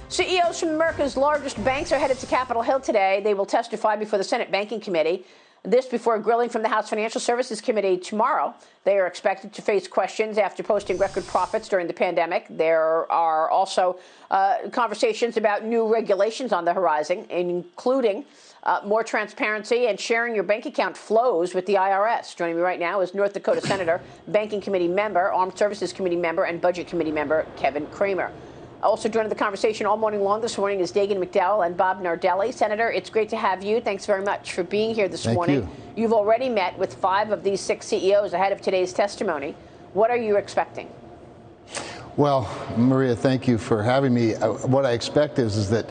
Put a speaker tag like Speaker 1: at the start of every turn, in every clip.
Speaker 1: CEOs from America's largest banks are headed to Capitol Hill today. They will testify before the Senate Banking Committee. This before grilling from the House Financial Services Committee tomorrow. They are expected to face questions after posting record profits during the pandemic. There are also conversations about new regulations on the horizon, including more transparency and sharing your bank account flows with the IRS. Joining me right now is North Dakota Senator, Banking Committee member, Armed Services Committee member, and Budget Committee member Kevin Cramer. Also joining the conversation all morning long this morning is Dagan McDowell and Bob Nardelli. Senator, it's great to have you. Thanks very much for being here this morning.
Speaker 2: Thank you.
Speaker 1: You've already met with 5 of these 6 CEOs ahead of today's testimony. What are you expecting?
Speaker 2: Well, Maria, thank you for having me. What I expect is that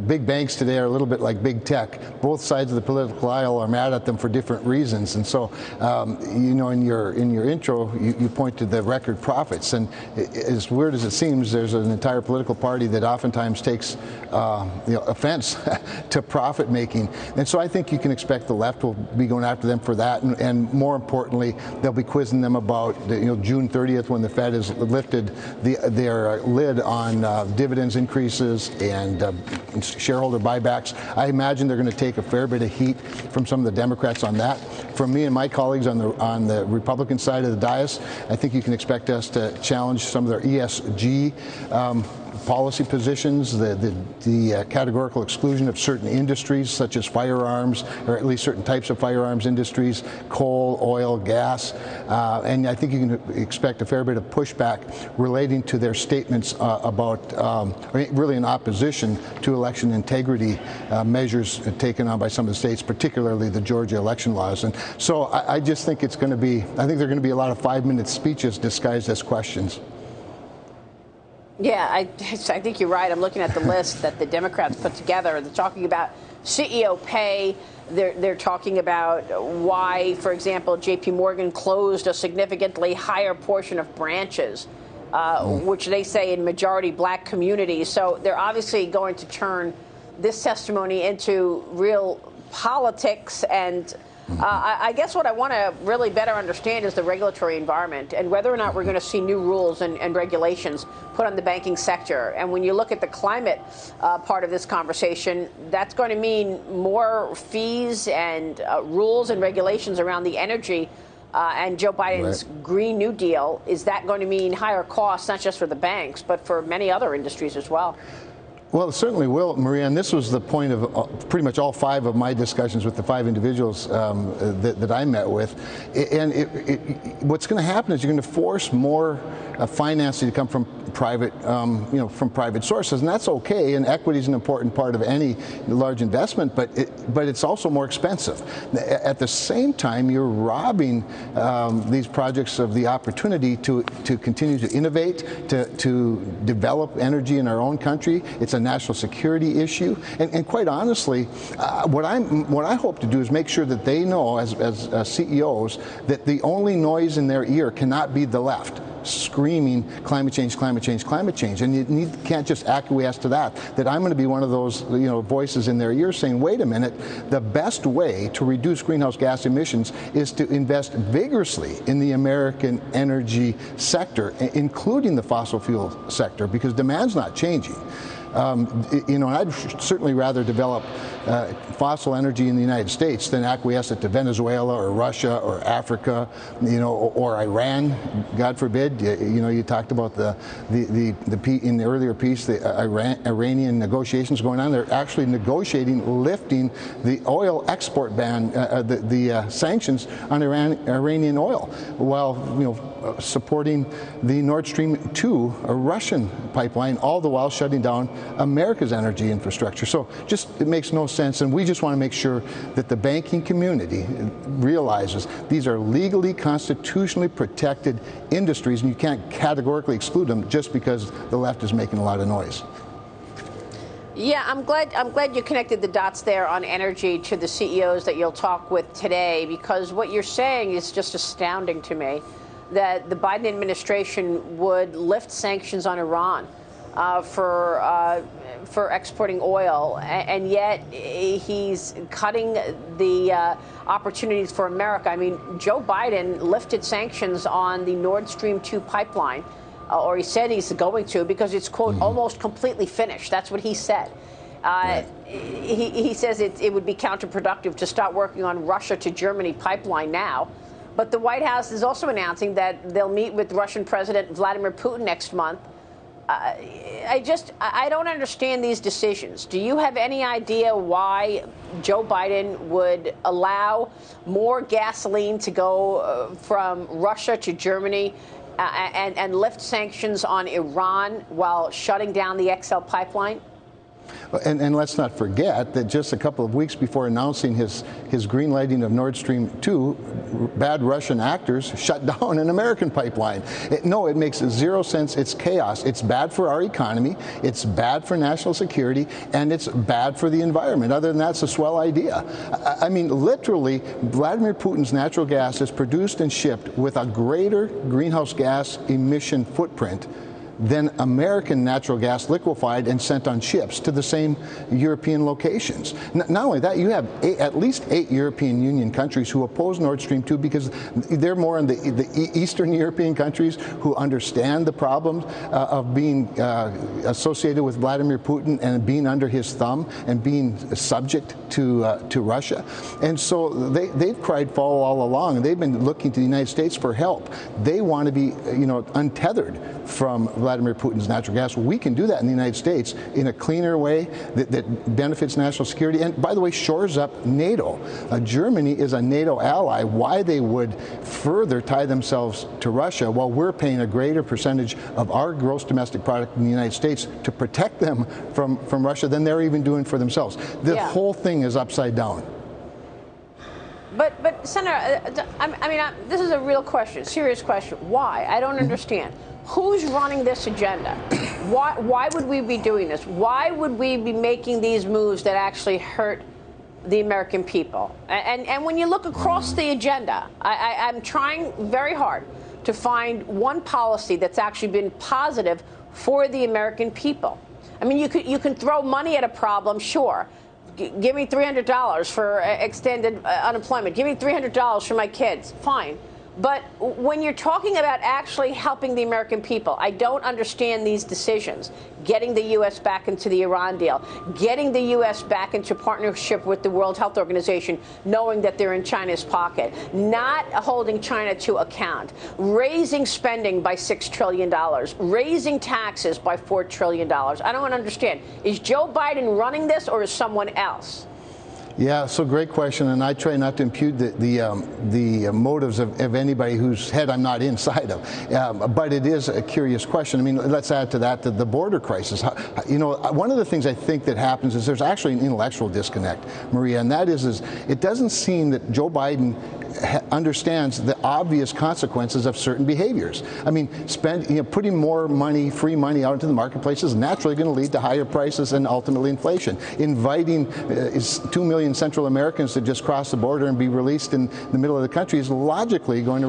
Speaker 2: big banks today are a little bit like big tech. Both sides of the political aisle are mad at them for different reasons, and so in your intro, you point to the record profits. And as weird as it seems, there's an entire political party that oftentimes takes offense to profit making, and so I think you can expect the left will be going after them for that, and more importantly, they'll be quizzing them about June 30th when the Fed has lifted their lid on dividends increases and shareholder buybacks. I imagine they're going to take a fair bit of heat from some of the Democrats on that. From me and my colleagues on the Republican side of the dais, I think you can expect us to challenge some of their ESG policy positions, the categorical exclusion of certain industries such as firearms, or at least certain types of firearms industries, coal, oil, gas, and I think you can expect a fair bit of pushback relating to their statements about really in opposition to election integrity measures taken on by some of the states, particularly the Georgia election laws. And so I just think I think there are going to be a lot of 5-minute speeches disguised as questions.
Speaker 1: Yeah, I think you're right. I'm looking at the list that the Democrats put together. They're talking about CEO pay. They're talking about why, for example, J.P. Morgan closed a significantly higher portion of branches, which they say in majority black communities. So they're obviously going to turn this testimony into real politics. And I guess what I want to really better understand is the regulatory environment and whether or not we're going to see new rules and regulations put on the banking sector. And when you look at the climate part of this conversation, that's going to mean more fees and rules and regulations around the energy and Joe Biden's Green New Deal. Is that going to mean higher costs, not just for the banks, but for many other industries as well?
Speaker 2: Well, it certainly will, Maria, and this was the point of pretty much all 5 of my discussions with the 5 individuals that I met with. And what's going to happen is you're going to force more financing to come from private sources, and that's okay. And equity is an important part of any large investment, but it's also more expensive. At the same time, you're robbing these projects of the opportunity to continue to innovate, to develop energy in our own country. It's a national security issue, and quite honestly, what I hope to do is make sure that they know, as CEOs, that the only noise in their ear cannot be the left screaming climate change, climate change, climate change, and you can't just acquiesce to that. That I'm going to be one of those voices in their ears saying, wait a minute, the best way to reduce greenhouse gas emissions is to invest vigorously in the American energy sector, including the fossil fuel sector, because demand's not changing. And I'd certainly rather develop fossil energy in the United States than acquiesce it to Venezuela or Russia or Africa, or Iran, God forbid. You talked about in the earlier piece, the Iranian negotiations going on. They're actually negotiating lifting the oil export ban, the sanctions on Iranian oil, while supporting the Nord Stream 2, a Russian pipeline, all the while shutting down America's energy infrastructure. So it makes no sense, and we just want to make sure that the banking community realizes these are legally, constitutionally protected industries, and you can't categorically exclude them just because the left is making a lot of noise.
Speaker 1: Yeah, I'm glad you connected the dots there on energy to the CEOs that you'll talk with today, because what you're saying is just astounding to me, that the Biden administration would lift sanctions on Iran for exporting oil, and yet he's cutting the opportunities for America. I mean, Joe Biden lifted sanctions on the Nord Stream 2 pipeline or he said he's going to, because it's, quote, almost completely finished. That's what he said.
Speaker 2: Right.
Speaker 1: He says it would be counterproductive to start working on Russia to Germany pipeline now. But the White House is also announcing that they'll meet with Russian President Vladimir Putin next month. I don't understand these decisions. Do you have any idea why Joe Biden would allow more gasoline to go from Russia to Germany and lift sanctions on Iran while shutting down the XL pipeline?
Speaker 2: And let's not forget that just a couple of weeks before announcing his green lighting of Nord Stream 2, bad Russian actors shut down an American pipeline. No, it makes zero sense. It's chaos. It's bad for our economy. It's bad for national security. And it's bad for the environment. Other than that, it's a swell idea. I mean, literally, Vladimir Putin's natural gas is produced and shipped with a greater greenhouse gas emission footprint than American natural gas liquefied and sent on ships to the same European locations. Not only that, you have at least 8 European Union countries who oppose Nord Stream 2 because they're more in the Eastern European countries who understand the problems of being associated with Vladimir Putin and being under his thumb and being subject to Russia. And so they've cried foul all along, and they've been looking to the United States for help. They want to be, untethered from Vladimir Putin's natural gas. We can do that in the United States in a cleaner way that benefits national security and, by the way, shores up NATO. Germany is a NATO ally. Why they would further tie themselves to Russia while we're paying a greater percentage of our gross domestic product in the United States to protect them from Russia than they're even doing for themselves. The whole thing is upside down.
Speaker 1: But Senator, this is a real question, serious question. Why? I don't understand. Who's running this agenda? Why would we be doing this? Why would we be making these moves that actually hurt the American people? And when you look across the agenda, I'm trying very hard to find one policy that's actually been positive for the American people. I mean, you can throw money at a problem, sure. Give me $300 for extended unemployment. Give me $300 for my kids. Fine. But when you're talking about actually helping the American people, I don't understand these decisions. Getting the U.S. back into the Iran deal, getting the U.S. back into partnership with the World Health Organization, knowing that they're in China's pocket, not holding China to account, raising spending by $6 trillion, raising taxes by $4 trillion. I don't understand. Is Joe Biden running this, or is someone else?
Speaker 2: Yeah, so great question, and I try not to impute the motives of anybody whose head I'm not inside of. But it is a curious question. I mean, let's add to that the border crisis. One of the things I think that happens is there's actually an intellectual disconnect, Maria, and that is it doesn't seem that Joe Biden understands the obvious consequences of certain behaviors. I mean, putting more money, free money out into the marketplace is naturally going to lead to higher prices and ultimately inflation. Inviting 2 million Central Americans to just cross the border and be released in the middle of the country is logically going to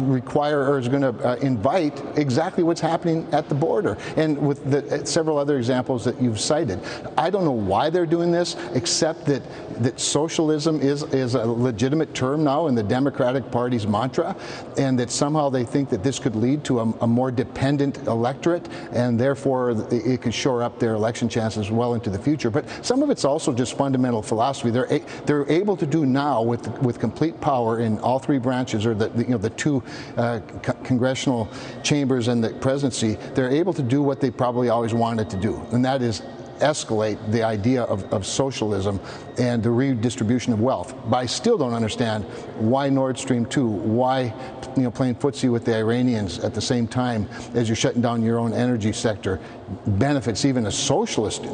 Speaker 2: require or is going to invite exactly what's happening at the border. And with several other examples that you've cited, I don't know why they're doing this, except that socialism is a legitimate term now in the Democratic Party's mantra, and that somehow they think that this could lead to a more dependent electorate, and therefore it could shore up their election chances well into the future. But some of it's also just fundamental philosophy. They're able to do now with complete power in all 3 branches, or the 2 congressional chambers and the presidency. They're able to do what they probably always wanted to do, and that is escalate the idea of socialism and the redistribution of wealth. But I still don't understand why Nord Stream 2, why playing footsie with the Iranians at the same time as you're shutting down your own energy sector benefits even a socialist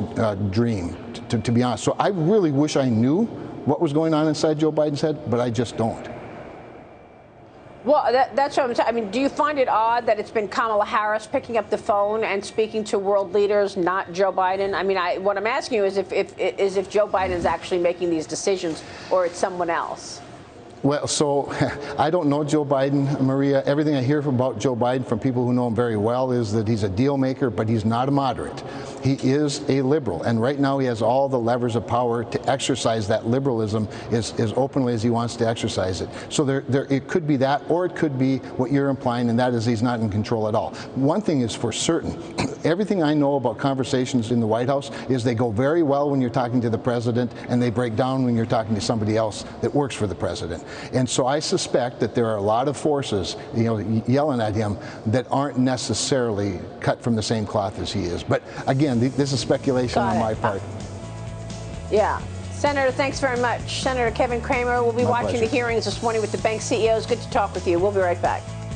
Speaker 2: dream, to be honest. So I really wish I knew what was going on inside Joe Biden's head, but I just don't.
Speaker 1: Well, that's what I'm saying. I mean, do you find it odd that it's been Kamala Harris picking up the phone and speaking to world leaders, not Joe Biden? I mean, what I'm asking you is if Joe Biden is actually making these decisions, or it's someone else.
Speaker 2: Well, so I don't know Joe Biden, Maria. Everything I hear about Joe Biden from people who know him very well is that he's a deal maker, but he's not a moderate. He is a liberal, and right now he has all the levers of power to exercise that liberalism as openly as he wants to exercise it. So it could be that, or it could be what you're implying, and that is he's not in control at all. One thing is for certain, everything I know about conversations in the White House is they go very well when you're talking to the president, and they break down when you're talking to somebody else that works for the president. And so I suspect that there are a lot of forces, yelling at him that aren't necessarily cut from the same cloth as he is. But again, this is speculation on my part.
Speaker 1: Yeah. Senator, thanks very much. Senator Kevin Cramer will be watching the hearings this morning with the bank CEOs. Good to talk with you. We'll be right back.